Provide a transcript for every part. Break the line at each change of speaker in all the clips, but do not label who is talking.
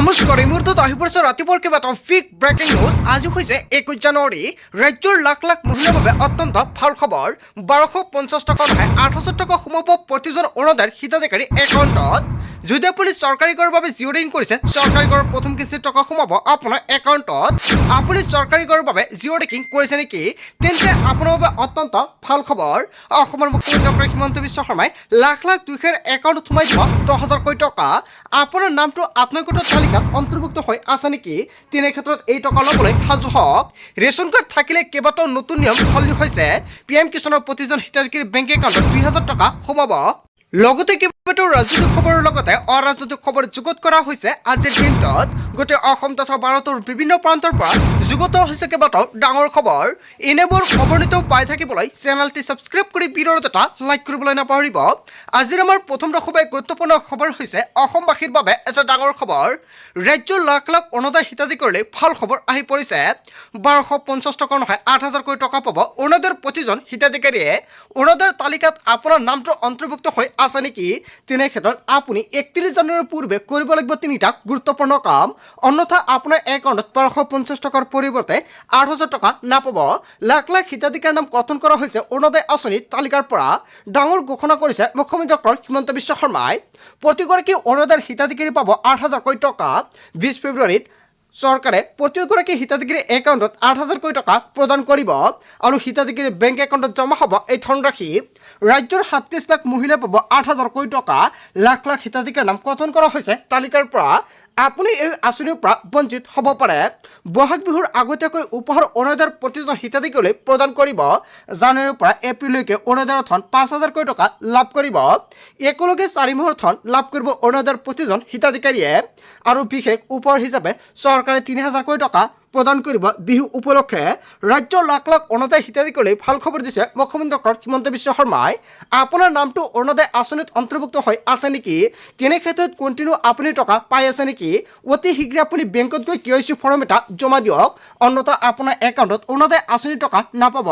নমস্কাৰ এই মুহূৰ্তত আহি পৰিছে ৰাতিপুৱাৰ কেইবাটাও বিগ ব্ৰেকিং নিউজ। আজি হৈছে 21 জানুৱাৰী। ৰাজ্যৰ লাখ লাখ মহিলাৰ বাবে অত্যন্ত ভাল খবৰ। 1250 টকা নহয় 8,000 টকা সোমাব প্ৰতিজন অৰুণোদয়ৰ হিতাধিকাৰী একাউণ্টত। যদিও আপুনি চৰকাৰী কৰৰ বাবে জিঅ' ৰেটিং কৰিছে, চৰকাৰী কৰৰ প্ৰথম কিস্তিৰ টকা সোমাব আপোনাৰ একাউণ্টত। আপুনি চৰকাৰী কৰৰ বাবে জিঅ' ৰেটিং কৰিছে নেকি? তেন্তে আপোনাৰ বাবে অত্যন্ত ভাল খবৰ। অসমৰ মুখ্যমন্ত্ৰী ডক্টৰ হিমন্ত বিশ্ব শৰ্মাই লাখ লাখ দুখীয়াৰ একাউণ্টত সোমাই দিব 10,000 কোটি টকা। আপোনাৰ নামটো আত্মীয়তাৰ তালিকাত অন্তৰ্ভুক্ত হৈ আছে নেকি? তেনে ক্ষেত্ৰত এই টকা ল'বলৈ সাজু হওক। ৰেচন কাৰ্ড থাকিলে কেইবাটাও নতুন নিয়ম সলনি হৈছে। PM কিষাণৰ প্ৰতিজন হিতাধিকাৰীৰ বেংক একাউণ্টত 2,000 টকা সোমাব। লগতে কেইবাটাও ৰাজনৈতিক খবৰৰ লগতে অৰাজনৈতিক খবৰ যুগুত কৰা হৈছে আজিৰ দিনটোত। গোটেই অসম তথা ভাৰতৰ বিভিন্ন প্ৰান্তৰ পৰা যুগুত হৈছে কেইবাটাও ডাঙৰ খবৰ। এনেবোৰ খবৰ নিতৌ পাই থাকিবলৈ চেনেলটি ছাবস্ক্ৰাইব কৰি ভিডিঅ'ত এটা লাইক কৰিবলৈ নাপাহৰিব। আজিৰ আমাৰ প্ৰথম খুবেই গুৰুত্বপূৰ্ণ খবৰ হৈছে অসমবাসীৰ বাবে এটা ডাঙৰ খবৰ। ৰাজ্যৰ লাখ লাখ অৰুণোদয় হিতাধিকাৰীলৈ ভাল খবৰ আহি পৰিছে। 1250 টকা নহয় 8,000 কোটি টকা পাব অৰুণোদয়ৰ প্ৰতিজন হিতাধিকাৰীয়ে। অৰুণোদয়ৰ তালিকাত আপোনাৰ নামটো অন্তৰ্ভুক্ত হৈ আছে নেকি? তেনে ক্ষেত্ৰত আপুনি 31 জানুৱাৰীৰ পূৰ্বে কৰিব লাগিব 3টা গুৰুত্বপূৰ্ণ কাম। অন্যথা আপোনাৰ একাউণ্টত 1250 টকাৰ পৰিৱৰ্তে 8,000 টকা নাপাব। লাখ লাখ হিতাধিকাৰীৰ নাম গঠন কৰা হৈছে অৰুণোদয় আঁচনিৰ তালিকাৰ পৰা। ডাঙৰ ঘোষণা কৰিছে মুখ্যমন্ত্ৰী ডক্টৰ হিমন্ত বিশ্ব শৰ্মাই। প্ৰতিগৰাকী অৰুণোদয়ৰ হিতাধিকাৰী পাব 8,000 কোটি টকা। 20 ফেব্ৰুৱাৰীত চৰকাৰে প্ৰতিগৰাকী হিতাধিকাৰীৰ একাউণ্টত 8,000 কোটি টকা প্ৰদান কৰিব আৰু হিতাধিকাৰীৰ বেংক একাউণ্টত জমা হ'ব এই ধনৰাশি। ৰাজ্যৰ 37 লাখ মহিলাই পাব 8,000 কোটি টকা। লাখ লাখ হিতাধিকাৰীৰ নাম গঠন কৰা হৈছে তালিকাৰ পৰা। আপুনি এই আঁচনিৰ পৰা বঞ্চিত হ'ব পাৰে। বহাগ বিহুৰ আগতীয়াকৈ উপহাৰ অৰুণোদয়ৰ প্ৰতিজন হিতাধিকাৰীলৈ প্ৰদান কৰিব। জানুৱাৰীৰ পৰা এপ্ৰিললৈকে অৰুণোদয়ৰ ধন 5,000 কোটি টকা লাভ কৰিব। একেলগে 4 মাহৰ ধন লাভ কৰিব অৰুণোদয়ৰ প্ৰতিজন হিতাধিকাৰীয়ে। আৰু বিশেষ উপহাৰ হিচাপে চৰকাৰে 3,000 কোটি টকা প্ৰদান কৰিব বিহু উপলক্ষে। ৰাজ্যৰ লাখ লাখ অৰুণোদয় হিতাধিকাৰীলৈ ভাল খবৰ দিছে মুখ্যমন্ত্ৰী ডক্টৰ হিমন্ত বিশ্ব শৰ্মাই। আপোনাৰ নামটো অৰুণোদয় আঁচনিত অন্তৰ্ভুক্ত হৈ আছে নেকি? তেনে ক্ষেত্ৰত কণ্টিনিউ আপুনি টকা পাই আছে নেকি? অতি শীঘ্ৰে আপুনি বেংকত গৈ KYC ফৰ্ম এটা জমা দিয়ক। অন্যথা আপোনাৰ একাউণ্টত অৰুণোদয় আঁচনিৰ টকা নাপাব।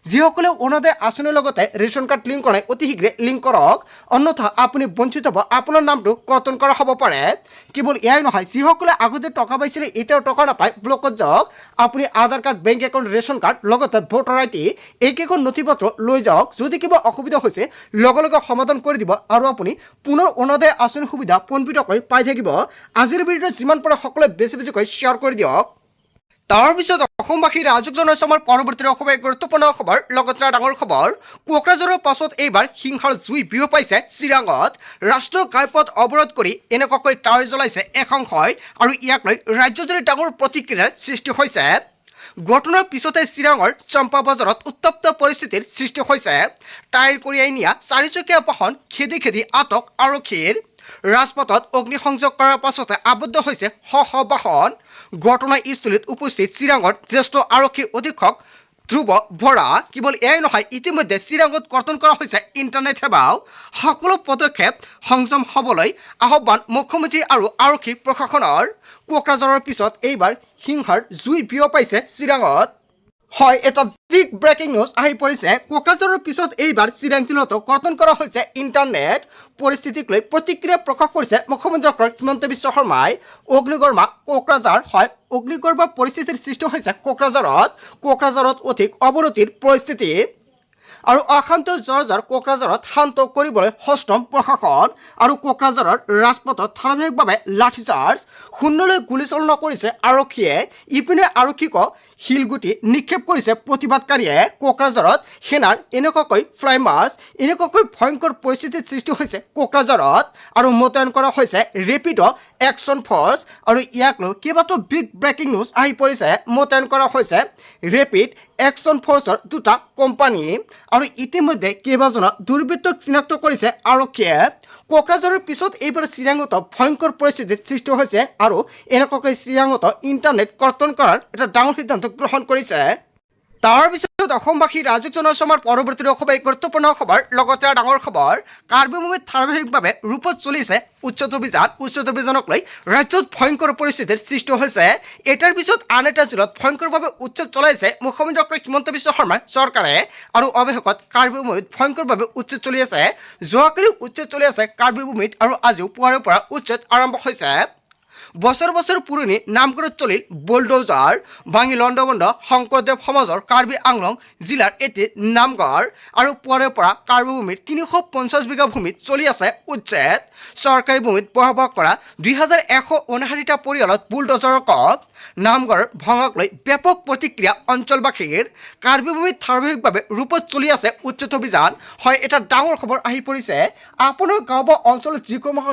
যিসকলে অৰুণোদয় আঁচনিৰ লগতে ৰেচন কাৰ্ড লিংক কৰা অতি শীঘ্ৰে লিংক কৰক। অন্যথা আপুনি বঞ্চিত হ'ব, আপোনাৰ নামটো কৰ্তন কৰা হ'ব পাৰে। কেৱল এয়াই নহয়, যিসকলে আগতে টকা পাইছিলে এতিয়াও টকা নাপায়, ব্লকত যাওক। আপুনি Aadhaar card, bank account, ration card লগতে ভোটাৰ ID এইকেইখন নথি পত্ৰ লৈ যাওক। যদি কিবা অসুবিধা হৈছে লগে লগে সমাধান কৰি দিব আৰু আপুনি পুনৰ অৰুণোদয় আঁচনিৰ সুবিধা পোনপটীয়াকৈ পাই থাকিব। আজিৰ ভিডিঅ'ত যিমান পাৰে সকলোৱে বেছি বেছিকৈ শ্বেয়াৰ কৰি দিয়ক। তাৰপিছত অসমবাসী ৰাজক জনাইছে আমাৰ পৰৱৰ্তী খুবেই গুৰুত্বপূৰ্ণ খবৰ, লগতে ডাঙৰ খবৰ। কোকৰাঝাৰৰ পাছত এইবাৰ হিংসাৰ জুই বিয়পাইছে চিৰাঙত। ৰাষ্ট্ৰীয় ঘাইপথ অৱৰোধ কৰি এনেকুৱাকৈ টাৱাৰ জ্বলাইছে একাংশই আৰু ইয়াক লৈ ৰাজ্যজুৰি ডাঙৰ প্ৰতিক্ৰিয়াৰ সৃষ্টি হৈছে। ঘটনাৰ পিছতে চিৰাঙৰ চম্পা বজাৰত উত্তপ্ত পৰিস্থিতিৰ সৃষ্টি হৈছে। টায়াৰ কঢ়িয়াই নিয়া 4চকীয়া বাহন খেদি খেদি আটক আৰক্ষীৰ। ৰাজপথত অগ্নিসংযোগ কৰাৰ পাছতে আবদ্ধ হৈছে শ শ বাহন। ঘটনাস্থলীত উপস্থিত চিৰাঙৰ জ্যেষ্ঠ আৰক্ষী অধীক্ষক ধ্ৰুৱ বৰা। কেৱল এয়াই নহয়, ইতিমধ্যে চিৰাঙত কৰ্তন কৰা হৈছে ইণ্টাৰনেট সেৱাও। সকলো পদক্ষেপ সংযম হ'বলৈ আহ্বান মুখ্যমন্ত্ৰী আৰু আৰক্ষী প্ৰশাসনৰ। কোকৰাঝাৰৰ পিছত এইবাৰ হিংসাৰ জুই বিয়পাইছে চিৰাঙত। হয়, এটা বিগ ব্ৰেকিং নিউজ আহি পৰিছে। কোকৰাঝাৰৰ পিছত এইবাৰ চিৰাং জিলাতো কৰ্তন কৰা হৈছে ইণ্টাৰনেট। পৰিস্থিতিক লৈ প্ৰতিক্ৰিয়া প্ৰকাশ কৰিছে মুখ্যমন্ত্ৰী ডক্টৰ হিমন্ত বিশ্ব শৰ্মাই। অগ্নিগৰ্ভা কোকৰাঝাৰ। হয়, অগ্নিগৰ্ভা পৰিস্থিতিৰ সৃষ্টি হৈছে কোকৰাঝাৰত অধিক অৱনতিৰ পৰিস্থিতি আৰু অশান্ত জৰ্জাৰ কোকৰাঝাৰত শান্ত কৰিবলৈ সষ্টম প্ৰশাসন। আৰু কোকৰাঝাৰৰ ৰাজপথত ধাৰাবাহিকভাৱে লাঠিচাৰ্জ, শূন্যলৈ গুলীচালনা কৰিছে আৰক্ষীয়ে। ইপিনে আৰক্ষীক শিলগুটি নিক্ষেপ কৰিছে প্ৰতিবাদকাৰীয়ে। কোকৰাঝাৰত সেনাৰ এনেকুৱাকৈ ফ্লাই মাৰ্চ, এনেকুৱাকৈ ভয়ংকৰ পৰিস্থিতিৰ সৃষ্টি হৈছে কোকৰাঝাৰত আৰু মোতায়েন কৰা হৈছে ৰেপিড একশ্যন ফ'ৰ্চ। আৰু ইয়াক লৈ কেইবাটাও বিগ ব্ৰেকিং নিউজ আহি পৰিছে। মোতায়েন কৰা হৈছে ৰেপিড একশ্যন ফ'ৰ্চৰ 2টা কোম্পানী আৰু ইতিমধ্যে কেইবাজনো দুৰ্বৃত্তক চিনাক্ত কৰিছে আৰক্ষীয়ে। কোকৰাঝাৰৰ পিছত এইবাৰ চিৰাঙত ভয়ংকৰ পৰিস্থিতিৰ সৃষ্টি হৈছে আৰু এনেকুৱাকৈ চিৰাঙত ইণ্টাৰনেট কৰ্তন কৰাৰ এটা ডাঙৰ সিদ্ধান্ত গ্ৰহণ কৰিছে। তাৰপিছত অসমবাসী ৰাজক জনাইছে আমাৰ পৰৱৰ্তী খুবেই গুৰুত্বপূৰ্ণ খবৰ, লগতে ডাঙৰ খবৰ। কাৰ্বি ভূমিত ধাৰাবাহিকভাৱে ৰূপত চলিছে উচ্ছেদ অভিযান। উচ্ছেদ অভিযানক লৈ ৰাজ্যত ভয়ংকৰ পৰিস্থিতিৰ সৃষ্টি হৈছে। এটাৰ পিছত আন এটা জিলাত ভয়ংকৰভাৱে উচ্ছেদ চলাইছে মুখ্যমন্ত্ৰী ডক্টৰ হিমন্ত বিশ্ব শৰ্মাৰ চৰকাৰে। আৰু অৱশেষত কাৰ্বি ভূমিত ভয়ংকৰভাৱে উচ্ছেদ চলি আছে। যোৱাকালি উচ্ছেদ চলি আছে কাৰ্বি ভূমিত আৰু আজিও পুৱাৰে পৰা উচ্ছেদ আৰম্ভ হৈছে। বছৰ বছৰ পুৰণি নামঘৰত চলিল বুলডোজাৰ ভাঙি লণ্ডভণ্ড শংকৰদেৱ সমাজৰ কাৰ্বি আংলং জিলাৰ এটি নামঘৰ আৰু পুৱাৰে পৰা কাৰ্বি ভূমিৰ 350 বিঘা ভূমিত চলি আছে উচ্ছেদ চৰকাৰী ভূমিত বসবাস কৰা 2159টা পৰিয়ালত বুলডোজাৰৰ কপ নামঘৰ ভঙাক লৈ ব্যাপক প্ৰতিক্ৰিয়া অঞ্চলবাসীৰ কাৰ্বি ভূমিত ধাৰাবাহিকভাৱে ৰূপত চলি আছে উচ্ছেদ অভিযান হয় এটা ডাঙৰ খবৰ আহি পৰিছে আপোনাৰ গাঁও বা অঞ্চলত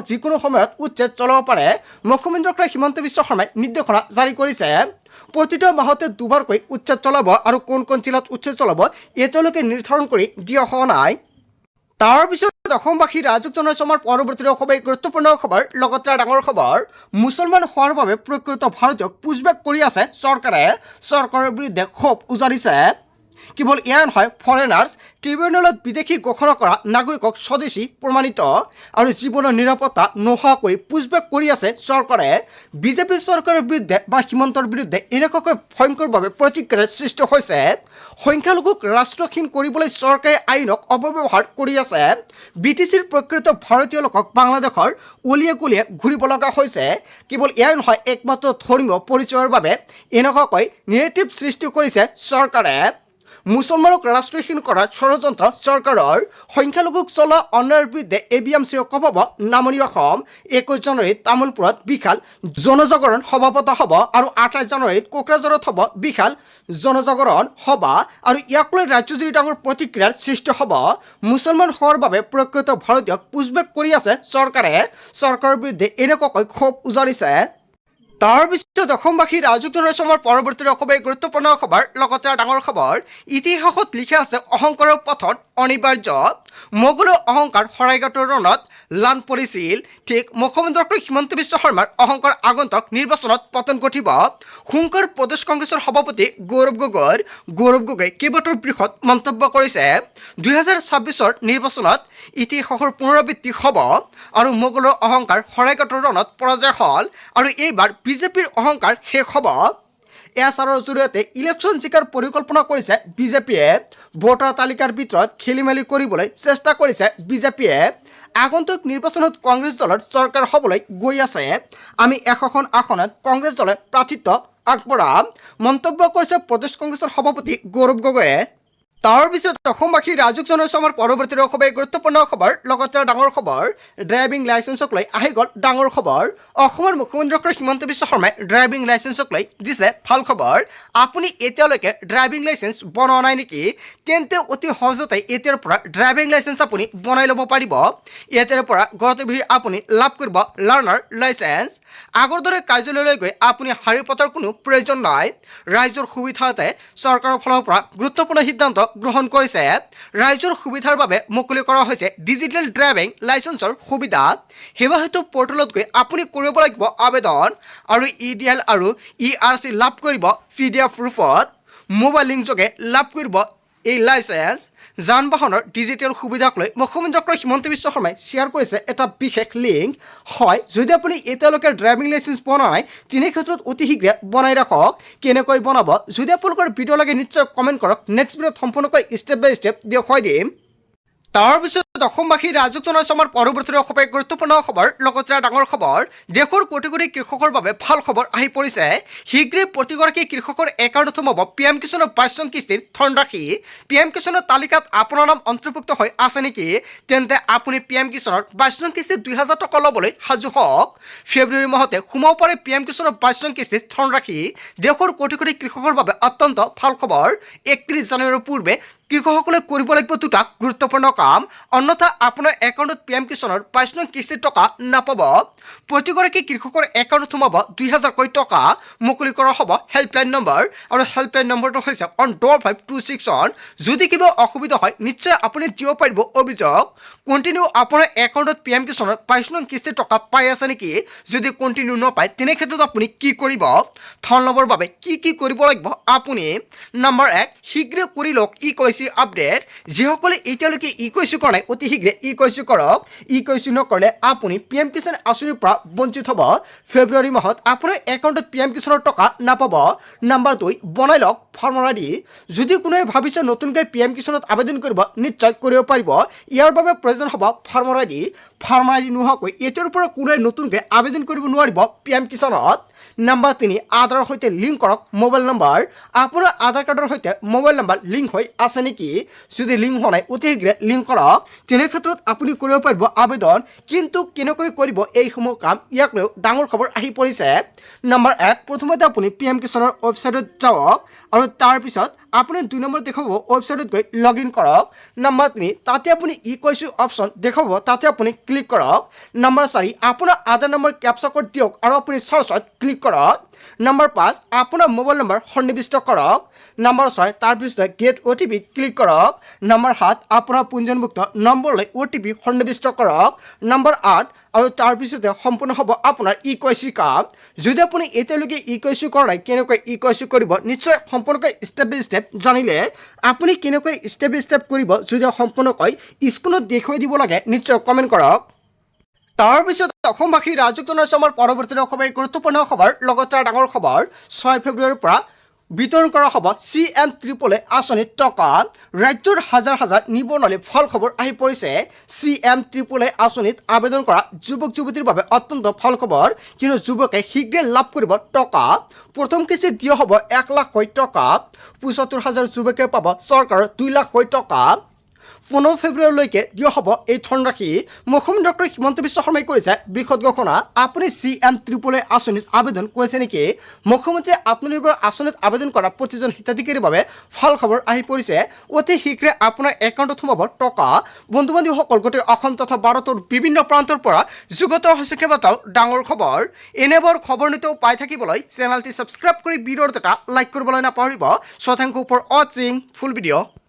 যিকোনো সময়ত উচ্ছেদ চলাব পাৰে মুখ্যমন্ত্ৰী হিমন্ত বিশ্ব শৰ্মাই নিৰ্দেশনা জাৰি কৰিছে প্ৰতিটো মাহতে দুবাৰকৈ উচ্ছেদ চলাব আৰু কোন জিলাত উচ্ছেদ চলাব এতিয়ালৈকে নিৰ্ধাৰণ কৰি দিয়া হোৱা নাই তাৰ পিছত অসমবাসী ৰাজক জনাইছে আমাৰ পৰৱৰ্তী সভাই গুৰুত্বপূৰ্ণ খবৰ লগতে ডাঙৰ খবৰ মুছলমান হোৱাৰ বাবে প্ৰকৃত ভাৰতীয়ক পুছবেক কৰি আছে চৰকাৰৰ বিৰুদ্ধে ক্ষোভ উজাৰিছে কেৱল এয়া নহয় ফৰেনাৰ্ছ ট্ৰিবিউনেলত বিদেশী ঘোষণা কৰা নাগৰিকক স্বদেশী প্ৰমাণিত আৰু জীৱনৰ নিৰাপত্তা নোহোৱা কৰি পুছবেক কৰি আছে চৰকাৰে বিজেপি চৰকাৰৰ বিৰুদ্ধে বা হিমন্তৰ বিৰুদ্ধে এনেকুৱাকৈ ভয়ংকৰভাৱে প্ৰতিক্ৰিয়াৰ সৃষ্টি হৈছে সংখ্যালঘুক ৰাষ্ট্ৰহীন কৰিবলৈ চৰকাৰে আইনক অপব্যৱহাৰ কৰি আছে BTCৰ প্ৰকৃত ভাৰতীয় লোকক বাংলাদেশৰ অলিয়ে গলিয়ে ঘূৰিব লগা হৈছে কেৱল এয়াই নহয় একমাত্ৰ ধৰ্মীয় পৰিচয়ৰ বাবে এনেকুৱাকৈ নেৰেটিভ সৃষ্টি কৰিছে চৰকাৰে মুছলমানক ৰাষ্ট্ৰহীন কৰাৰ ষড়যন্ত্ৰ চৰকাৰৰ সংখ্যালঘুক চলোৱা অন্যায়ৰ বিৰুদ্ধে ABMCও কমাব নামনি অসম 21 জানুৱাৰীত তামোলপুৰত বিশাল জনজাগৰণ সভা পতা হ'ব আৰু 28 জানুৱাৰীত কোকৰাঝাৰত হ'ব বিশাল জনজাগৰণ সভা আৰু ইয়াক লৈ ৰাজ্যজুৰি ডাঙৰ প্ৰতিক্ৰিয়াৰ সৃষ্টি হ'ব মুছলমান হোৱাৰ বাবে প্ৰকৃত ভাৰতীয়ক পুছবেক কৰি আছে চৰকাৰৰ বিৰুদ্ধে এনেকুৱাকৈ ক্ষোভ উজাৰিছে তাৰ পিছত অসমবাসী ৰাজক জনাইছে আমাৰ পৰৱৰ্তী সভাই গুৰুত্বপূৰ্ণ খবৰ লগতে ডাঙৰ খবৰ ইতিহাসত লিখা আছে অহংকাৰৰ পথত অনিবাৰ্য মোগলৰ অহংকাৰ শৰাইঘাটৰ ৰণত লান পৰিছিল ঠিক মুখ্যমন্ত্ৰী হিমন্ত বিশ্ব শৰ্মাৰ অহংকাৰ আগন্তুক নিৰ্বাচনত পতন ঘটিব হুংকাৰ প্ৰদেশ কংগ্ৰেছৰ সভাপতি গৌৰৱ গগৈ কেইবাটাও বৃহৎ মন্তব্য কৰিছে 2026ৰ নিৰ্বাচনত ইতিহাসৰ পুনৰাবৃত্তি হ'ব আৰু মোগলৰ অহংকাৰ শৰাইঘাটৰ ৰণত পৰাজয় হ'ল আৰু এইবাৰ বিজেপিৰ অহংকাৰ শেষ হ'ব এছআৰৰ জৰিয়তে ইলেকশ্যন জিকাৰ পৰিকল্পনা কৰিছে বিজেপিয়ে ভোটাৰ তালিকাৰ ভিতৰত খেলিমেলি কৰিবলৈ চেষ্টা কৰিছে বিজেপিয়ে আগন্তুক নিৰ্বাচনত কংগ্ৰেছ দলৰ চৰকাৰ হ'বলৈ গৈ আছে আমি 100খন আসনত কংগ্ৰেছ দলে প্ৰাৰ্থিত্ব আগবঢ়াম মন্তব্য কৰিছে প্ৰদেশ কংগ্ৰেছৰ সভাপতি গৌৰৱ গগৈয়ে তাৰ পিছত অসমবাসী ৰাজক জনাইছে আমাৰ পৰৱৰ্তী সভাই গুৰুত্বপূৰ্ণ খবৰ লগতে ডাঙৰ খবৰ ড্ৰাইভিং লাইচেন্সক লৈ আহি গ'ল ডাঙৰ খবৰ অসমৰ মুখ্যমন্ত্ৰী হিমন্ত বিশ্ব শৰ্মাই ড্ৰাইভিং লাইচেন্সক লৈ দিছে ভাল খবৰ আপুনি এতিয়ালৈকে ড্ৰাইভিং লাইচেন্স বনোৱা নাই নেকি তেন্তে অতি সহজতে এতিয়াৰ পৰা ড্ৰাইভিং লাইচেন্স আপুনি বনাই ল'ব পাৰিব এতিয়াৰ পৰা ঘৰতে বহি আপুনি লাভ কৰিব লাৰ্ণাৰ লাইচেন্স আগৰ দৰে কাৰ্যালয়লৈ গৈ আপুনি শাৰী পতাৰ কোনো প্ৰয়োজন নাই ৰাইজৰ সুবিধাৰ্থে চৰকাৰৰ ফালৰ পৰা গুৰুত্বপূৰ্ণ সিদ্ধান্ত গ্ৰহণ কৰিছে ৰাইজৰ সুবিধাৰ বাবে মুকলি কৰা হৈছে ডিজিটেল ড্ৰাইভিং লাইচেন্সৰ সুবিধা সেৱা হেতু পৰ্টেলত গৈ আপুনি কৰিব লাগিব আবেদন আৰু EDL আৰু ERC লাভ কৰিব PDF ৰূপত মোবাইল লিংক যোগে লাভ কৰিব এই লাইচেন্স যান বাহনৰ ডিজিটেল সুবিধাক লৈ মুখ্যমন্ত্ৰী হিমন্ত বিশ্ব শৰ্মাই শ্বেয়াৰ কৰিছে এটা বিশেষ লিংক হয় যদি আপুনি এতিয়ালৈকে ড্ৰাইভিং লাইচেন্স বনোৱা নাই তেনে ক্ষেত্ৰত অতি শীঘ্ৰে বনাই ৰাখক কেনেকৈ বনাব যদি আপোনালোকৰ ভিডিঅ' লাগে নিশ্চয় কমেণ্ট কৰক নেক্সট ভিডিঅ'ত সম্পূৰ্ণকৈ ষ্টেপ বাই ষ্টেপ দেখুৱাই দিম তাৰ পিছত অসমবাসী ৰাজক জনাইছে আমাৰ পৰৱৰ্তী সভাই গুৰুত্বপূৰ্ণ খবৰ লগতে ডাঙৰ খবৰ দেশৰ কোটি কোটি কৃষকৰ বাবে ভাল খবৰ আহি পৰিছে শীঘ্ৰে প্ৰতিগৰাকী কৃষকৰ একাউণ্টত সোমাব PM কিষাণৰ 22 নং কিস্তিৰ ধনৰাশি PM কিষাণৰ তালিকাত আপোনাৰ নাম অন্তৰ্ভুক্ত হৈ আছে নেকি তেন্তে আপুনি PM কিষাণৰ 22 নং কিস্তিৰ 2000 টকা ল'বলৈ সাজু হওক ফেব্ৰুৱাৰী মাহতে সোমাব পাৰে PM কিষাণৰ 22 নং কিস্তিৰ ধনৰাশি দেশৰ কোটি কোটি কৃষকৰ বাবে অত্যন্ত ভাল খবৰ 31 জানুৱাৰীৰ পূৰ্বে কৃষকসকলে কৰিব লাগিব দুটা গুৰুত্বপূৰ্ণ কাম অন্যথা আপোনাৰ একাউণ্টত PM কিষাণৰ 22 নং কিস্তিৰ টকা নাপাব প্ৰতিগৰাকী কৃষকৰ একাউণ্টত সোমাব 2000 টকা মুকলি কৰা হ'ব হেল্পলাইন নম্বৰ আৰু হেল্পলাইন নম্বৰটো হৈছে 12526 যদি কিবা অসুবিধা হয় নিশ্চয় আপুনি দিব পাৰিব অভিযোগ কণ্টিনিউ আপোনাৰ একাউণ্টত PM কিষাণৰ 22 নং কিস্তিৰ টকা পাই আছে নেকি যদি কণ্টিনিউ নপায় তেনে ক্ষেত্ৰত আপুনি কি কৰিব ধন ল'বৰ বাবে কি কৰিব লাগিব আপুনি নম্বৰ 1 শীঘ্ৰে কৰি লওক ই কৈছে ইকুৱেশ্যন আপডেট যিসকলে এতিয়ালৈকে ইকুৱেশ্যন কৰা নাই অতি শীঘ্ৰে ইকুৱেশ্যন কৰক ইকুৱেশ্যন নকৰিলে আপুনি PM কিষাণ আঁচনিৰ পৰা বঞ্চিত হ'ব ফেব্ৰুৱাৰী মাহত আপোনাৰ একাউণ্টত PM কিষাণৰ টকা নাপাব নাম্বাৰ 2 বনাই লওক ফৰ্ম আইডি যদি কোনোৱে ভাবিছে নতুনকৈ PM কিষাণত আবেদন কৰিব নিশ্চয় কৰিব পাৰিব ইয়াৰ বাবে প্ৰয়োজন হ'ব ফৰ্ম আইডি নোহোৱাকৈ এতিয়াৰ পৰা কোনোৱে নতুনকৈ আবেদন কৰিব নোৱাৰিব PM কিষাণত নাম্বাৰ 3 আধাৰৰ সৈতে লিংক কৰক মোবাইল নম্বৰ আপোনাৰ আধাৰ কাৰ্ডৰ সৈতে মোবাইল নম্বৰ লিংক হৈ আছে নেকি যদি লিংক হোৱা নাই অতি শীঘ্ৰে লিংক কৰক তেনে ক্ষেত্ৰত আপুনি কৰিব পাৰিব আবেদন কিন্তু কেনেকৈ কৰিব এইসমূহ কাম ইয়াক লৈ ডাঙৰ খবৰ আহি পৰিছে নাম্বাৰ 1 প্ৰথমতে আপুনি PM কিষাণৰ ৱেবছাইটত যাওক আৰু তাৰ পিছত আপুনি 2 নম্বৰ দেখাব ৱেবছাইটত গৈ লগ ইন কৰক নাম্বাৰ 3 তাতে আপুনি ইকুৱেশ্যন অপশ্যন দেখাব তাতে আপুনি ক্লিক কৰক নাম্বাৰ 4 আপোনাৰ আধাৰ নম্বৰ কেপচা কোড দিয়ক আৰু আপুনি চাৰ্চত ক্লিক কৰক নাম্বাৰ 5 আপোনাৰ মোবাইল নম্বৰ সন্নিৱিষ্ট কৰক নাম্বাৰ 6 তাৰ পিছত গেট OTP ক্লিক কৰক নাম্বাৰ 7 আপোনাৰ পঞ্জীয়নভুক্ত নম্বৰলৈ OTP সন্নিৱিষ্ট কৰক নাম্বাৰ 8 আৰু তাৰ পিছতে সম্পূৰ্ণ হ'ব আপোনাৰ ইকুৱেশ্যন কাম যদি আপুনি এতিয়ালৈকে ইকুৱেশ্যন কৰা নাই কেনেকৈ ইকুৱেশ্যন কৰিব নিশ্চয় সম্পূৰ্ণকৈ ষ্টেপ বাই ষ্টেপ জানিলে আপুনি কেনেকৈ ষ্টেপ বাই ষ্টেপ কৰিব যদি সম্পূৰ্ণকৈ স্ক্ৰীনত দেখুৱাই দিব লাগে নিশ্চয় কমেণ্ট কৰক তাৰপিছত অসমবাসী ৰাজক জনাইছো আমাৰ পৰৱৰ্তী অসমীয়া গুৰুত্বপূৰ্ণ খবৰ লগতে ডাঙৰ খবৰ 6 ফেব্ৰুৱাৰীৰ পৰা বিতৰণ কৰা হ'ব CM ত্ৰিপলে আঁচনিত টকা ৰাজ্যৰ হাজাৰ হাজাৰ নিবনুৱালৈ ফল খবৰ আহি পৰিছে CM ত্ৰিপলে আঁচনিত আবেদন কৰা যুৱক যুৱতীৰ বাবে অত্যন্ত ফল খবৰ কিন্তু যুৱকে শীঘ্ৰে লাভ কৰিব টকা প্ৰথম কিস্তি দিয়া হ'ব 1 লাখ টকা ৭৫,000 যুৱকে পাব চৰকাৰৰ 2 লাখ টকা 15 ফেব্ৰুৱাৰীলৈকে দিয়া হ'ব এই ধনৰাশি মুখ্যমন্ত্ৰী ডক্টৰ হিমন্ত বিশ্ব শৰ্মাই কৰিছে বৃহৎ ঘোষণা আপুনি CM ত্ৰিপলে আঁচনিত আবেদন কৰিছে নেকি মুখ্যমন্ত্ৰীয়ে আত্মনিৰ্ভৰ আঁচনিত আবেদন কৰা প্ৰতিজন হিতাধিকাৰীৰ বাবে ফল খবৰ আহি পৰিছে অতি শীঘ্ৰে আপোনাৰ একাউণ্টত সোমাব টকা বন্ধু বান্ধৱীসকল গোটেই অসম তথা ভাৰতৰ বিভিন্ন প্ৰান্তৰ পৰা যুগত হৈছে কেইবাটাও ডাঙৰ খবৰ এনেবোৰ খবৰ নিতৌ পাই থাকিবলৈ চেনেলটি ছাবস্ক্ৰাইব কৰি ভিডিঅ'ত এটা লাইক কৰিবলৈ নাপাহৰিব চ' থেংক ইউ ফৰ ৱাচিং ফুল ভিডিঅ'